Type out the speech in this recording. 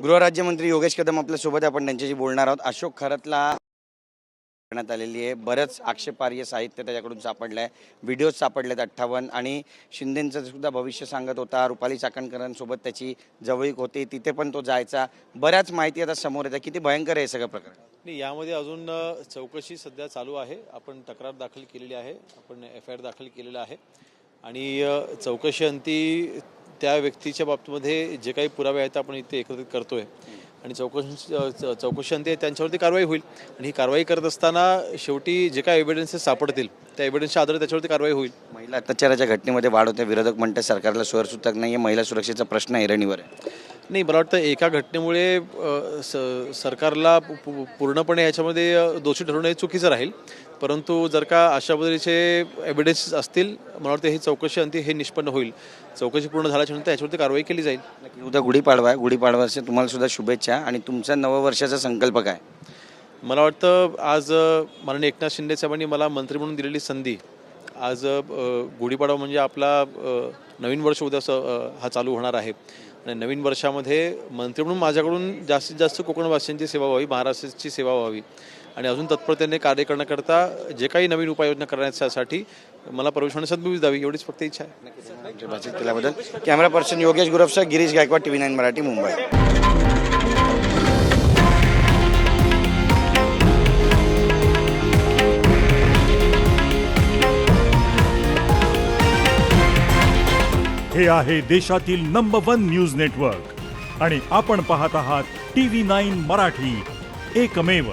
गृहराज्यमंत्री योगेश कदम आपल्यासोबत आहे. आपण त्यांच्याशी बोलणार आहोत. अशोक खरतला करण्यात आलेली आहे. बरंच आक्षेपार्ह साहित्य त्याच्याकडून सापडलं आहे. व्हिडिओज सापडलेत 58 आणि शिंदेंचं सुद्धा भविष्य सांगत होता. रुपाली चाकणकरांसोबत त्याची जवळीक होती, तिथे पण तो जायचा. बऱ्याच माहिती आता समोर येतात. किती भयंकर आहे सगळं प्रकरण? नाही, यामध्ये अजून चौकशी सध्या चालू आहे. आपण तक्रार दाखल केलेली आहे, आपण FIR दाखल केलेला आहे आणि चौकशी अंती त्या व्यक्तीच्या बाबतीमध्ये जे काही पुरावे आहेत आपण इथे एकत्रित करतोय आणि चौकशी अंती त्यांच्यावरती कारवाई होईल. आणि ही कारवाई करत असताना शेवटी जे काही एव्हिडन्सेस सापडतील त्या एव्हिडन्सच्या आधारे त्याच्यावरती कारवाई होईल. महिला अत्याचाराच्या घटनेमध्ये वाढ होते. विरोधक म्हणतात सरकारला स्वरसूतक नाही आहे. महिला सुरक्षेचा प्रश्न ऐरणीवर आहे. नाही, मला वाटतं एका घटनेमुळे सरकारला पूर्णपणे याच्यामध्ये दोषी ठरवणं हे चुकीचं राहील. परंतु जर का अशा पद्धतीचे एव्हिडन्सेस असतील, मला वाटतं ही चौकशी अंती हे निष्पन्न होईल. चौकशी पूर्ण झाल्याच्यानंतर याच्यावरती कारवाई केली जाईल. उद्या गुढीपाडवा आहे. गुढीपाडवाच्या तुम्हाला सुद्धा शुभेच्छा. आणि तुमचा नववर्षाचा संकल्प काय? मला वाटतं आज माननीय एकनाथ शिंदे साहेबांनी मला मंत्री म्हणून दिलेली संधी, आज गुढीपाडवा म्हणजे आपला नवीन वर्ष उद्या हा चालू होणार आहे. आणि नवीन वर्षामध्ये मंत्री म्हणून माझ्याकडून जास्तीत जास्त कोकणवासियांची सेवा व्हावी, महाराष्ट्राची सेवा व्हावी आणि अजून तत्परतेने कार्य करण्याकरता जे काही नवीन उपाययोजना करण्यासाठी मला परमेश्वराने सद्बुद्धी द्यावी, एवढीच फक्त इच्छा आहे. बातचीत केल्याबद्दल कॅमेरा पर्सन योगेश गुरवसह गिरीश गायकवाड, TV9 मराठी, मुंबई. हे आहे देशातील नंबर 1 न्यूज नेटवर्क आणि आपण पाहत आहात TV9 मराठी, एकमेव.